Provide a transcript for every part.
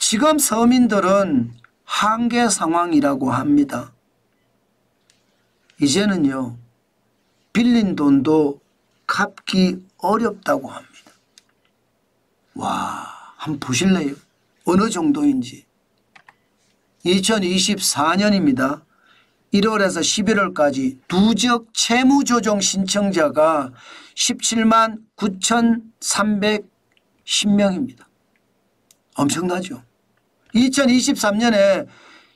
지금 서민들은 한계 상황이라고 합니다. 이제는요, 빌린 돈도 갚기 어렵다고 합니다. 와, 한번 보실래요? 어느 정도인지. 2024년입니다. 1월에서 11월까지 누적 채무조정 신청자가 17만 9,310명입니다. 엄청나죠? 2023년에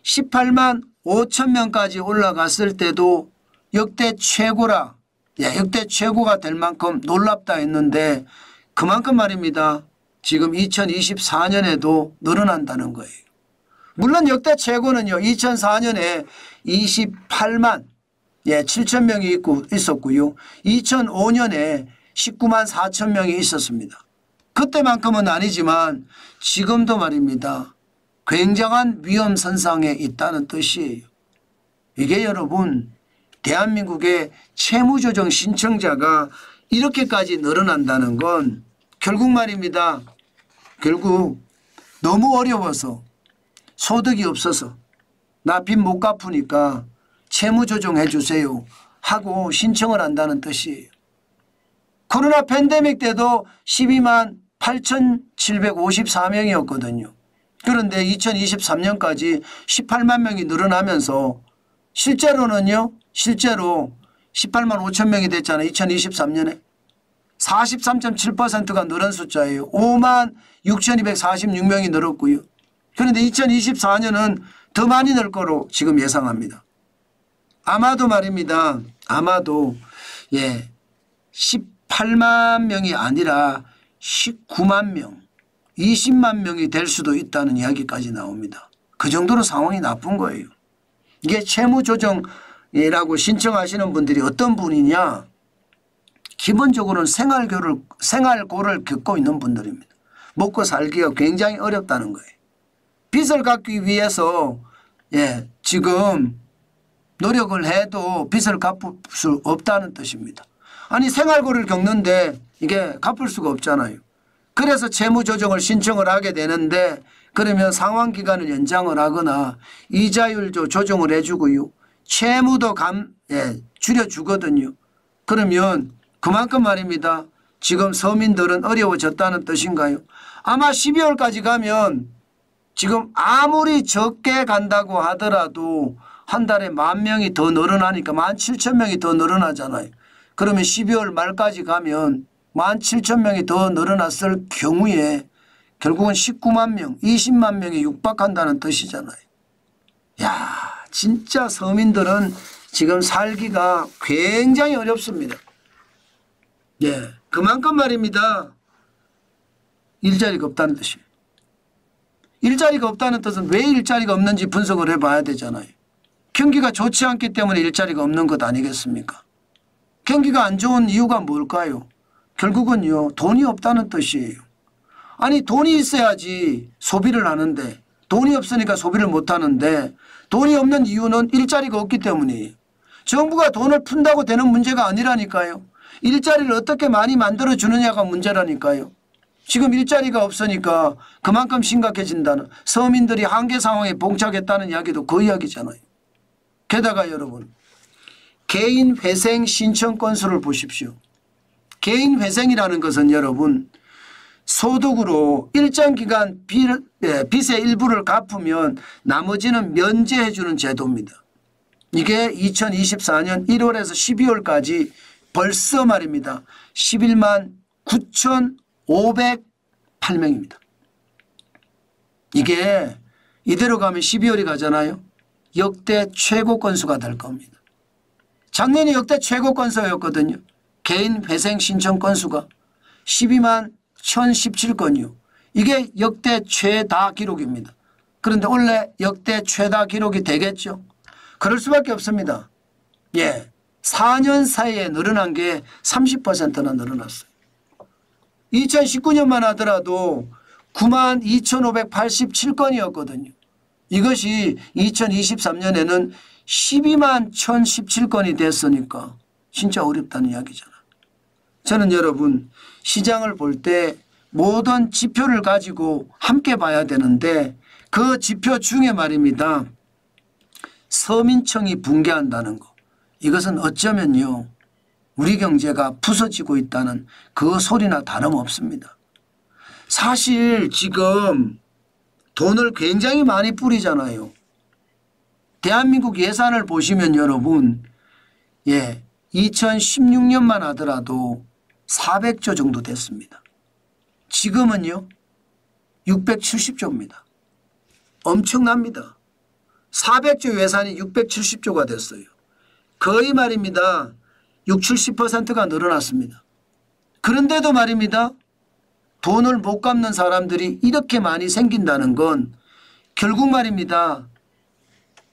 18만 5천 명까지 올라갔을 때도 역대 최고라, 역대 최고가 될 만큼 놀랍다 했는데 그만큼 말입니다. 지금 2024년에도 늘어난다는 거예요. 물론 역대 최고는요. 2004년에 28만 7천 명이 있었고요. 2005년에 19만 4천 명이 있었습니다. 그때만큼은 아니지만 지금도 말입니다. 굉장한 위험선상에 있다는 뜻이에요. 이게 여러분 대한민국의 채무조정 신청자가 이렇게까지 늘어난다는 건 결국 말입니다. 결국 너무 어려워서 소득이 없어서 나 빚 못 갚으니까 채무조정해 주세요 하고 신청을 한다는 뜻이에요. 코로나 팬데믹 때도 12만 8,754명이었거든요. 그런데 2023년까지 18만 명이 늘어나면서 실제로는요. 실제로 18만 5천 명이 됐잖아요. 2023년에. 43.7%가 늘은 숫자예요. 5만 6,246명이 늘었고요. 그런데 2024년은 더 많이 늘 거로 지금 예상합니다. 아마도 말입니다. 아마도 18만 명이 아니라 19만 명, 20만 명이 될 수도 있다는 이야기까지 나옵니다. 그 정도로 상황이 나쁜 거예요. 이게 채무조정이라고 신청하시는 분들이 어떤 분이냐. 기본적으로는 생활고를 겪고 있는 분들입니다. 먹고 살기가 굉장히 어렵다는 거예요. 빚을 갚기 위해서 지금 노력을 해도 빚을 갚을 수 없다는 뜻입니다. 아니 생활고를 겪는데 이게 갚을 수가 없잖아요. 그래서 채무조정을 신청을 하게 되는데 그러면 상환기간을 연장을 하거나 이자율도 조정을 해주고요. 채무도 줄여주거든요. 그러면 그만큼 말입니다. 지금 서민들은 어려워졌다는 뜻인가요? 아마 12월까지 가면 지금 아무리 적게 간다고 하더라도 한 달에 10,000명이 더 늘어나니까 17,000명이 더 늘어나잖아요. 그러면 12월 말까지 가면 17,000명이 더 늘어났을 경우에 결국은 19만 명, 20만 명이 육박한다는 뜻이잖아요. 야, 진짜 서민들은 지금 살기가 굉장히 어렵습니다. 그만큼 말입니다. 일자리가 없다는 뜻이에요. 일자리가 없다는 뜻은 왜 일자리가 없는지 분석을 해봐야 되잖아요. 경기가 좋지 않기 때문에 일자리가 없는 것 아니겠습니까? 경기가 안 좋은 이유가 뭘까요? 결국은요. 돈이 없다는 뜻이에요. 아니 돈이 있어야지 소비를 하는데 돈이 없으니까 소비를 못하는데 돈이 없는 이유는 일자리가 없기 때문이에요. 정부가 돈을 푼다고 되는 문제가 아니라니까요. 일자리를 어떻게 많이 만들어주느냐가 문제라니까요. 지금 일자리가 없으니까 그만큼 심각해진다는 서민들이 한계 상황에 봉착했다는 이야기도 그 이야기잖아요. 게다가 여러분 개인 회생 신청 건수를 보십시오. 개인 회생이라는 것은 여러분 소득으로 일정 기간 빚의 일부를 갚으면 나머지는 면제해 주는 제도입니다. 이게 2024년 1월에서 12월까지 벌써 말입니다. 11만 9,508명입니다. 이게 이대로 가면 12월이 가잖아요. 역대 최고 건수가 될 겁니다. 작년이 역대 최고 건수였거든요. 개인 회생 신청 건수가 12만 1,017건이요. 이게 역대 최다 기록입니다. 그런데 원래 역대 최다 기록이 되겠죠. 그럴 수밖에 없습니다. 4년 사이에 늘어난 게 30%나 늘어났어요. 2019년만 하더라도 9만 2,587건이었거든요. 이것이 2023년에는 12만 1,017건이 됐으니까 진짜 어렵다는 이야기잖아요. 저는 여러분 시장을 볼 때 모든 지표를 가지고 함께 봐야 되는데 그 지표 중에 말입니다. 서민층이 붕괴한다는 거. 이것은 어쩌면요. 우리 경제가 부서지고 있다는 그 소리나 다름없습니다. 사실 지금 돈을 굉장히 많이 뿌리잖아요. 대한민국 예산을 보시면 여러분 2016년만 하더라도 400조 정도 됐습니다. 지금은요 670조입니다. 엄청납니다. 400조 예산이 670조가 됐어요. 거의 말입니다. 60~70%가 늘어났습니다. 그런데도 말입니다. 돈을 못 갚는 사람들이 이렇게 많이 생긴다는 건 결국 말입니다.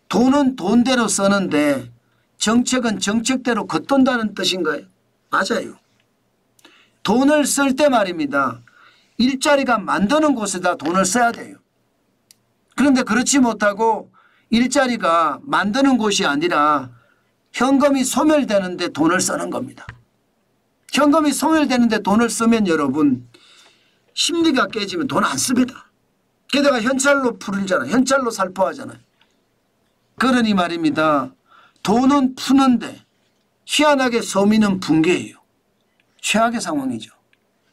돈은 돈대로 쓰는데 정책은 정책대로 겉돈다는 뜻인가요? 맞아요. 돈을 쓸 때 말입니다. 일자리가 만드는 곳에다 돈을 써야 돼요. 그런데 그렇지 못하고 일자리가 만드는 곳이 아니라 현금이 소멸되는데 돈을 쓰는 겁니다. 현금이 소멸되는데 돈을 쓰면 여러분 심리가 깨지면 돈 안 씁니다. 게다가 현찰로 풀잖아요. 현찰로 살포하잖아요. 그러니 말입니다. 돈은 푸는데 희한하게 서민은 붕괴해요. 최악의 상황이죠.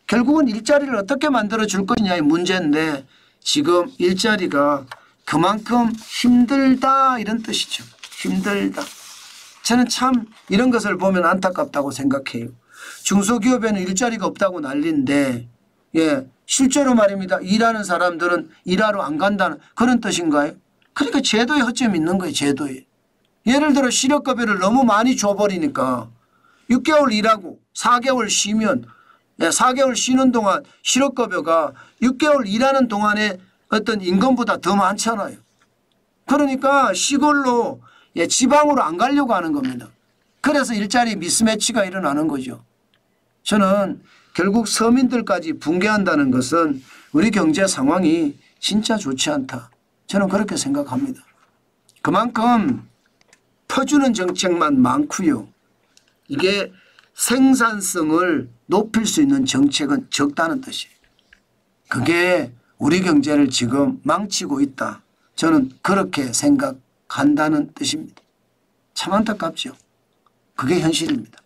결국은 일자리를 어떻게 만들어줄 것이냐의 문제인데 지금 일자리가 그만큼 힘들다 이런 뜻이죠. 힘들다. 저는 참 이런 것을 보면 안타깝다고 생각해요. 중소기업에는 일자리가 없다고 난리인데 실제로 말입니다. 일하는 사람들은 일하러 안 간다는 그런 뜻인가요? 그러니까 제도에 허점이 있는 거예요. 제도에. 예를 들어 실업급여를 너무 많이 줘버리니까 6개월 일하고 4개월 쉬면 4개월 쉬는 동안 실업급여가 6개월 일하는 동안에 어떤 임금보다 더 많잖아요. 그러니까 시골로 지방으로 안 가려고 하는 겁니다. 그래서 일자리 미스매치가 일어나는 거죠. 저는 결국 서민들까지 붕괴한다는 것은 우리 경제 상황이 진짜 좋지 않다. 저는 그렇게 생각합니다. 그만큼 퍼주는 정책만 많고요. 이게 생산성을 높일 수 있는 정책은 적다는 뜻이에요. 그게 우리 경제를 지금 망치고 있다. 저는 그렇게 생각한다는 뜻입니다. 참 안타깝죠. 그게 현실입니다.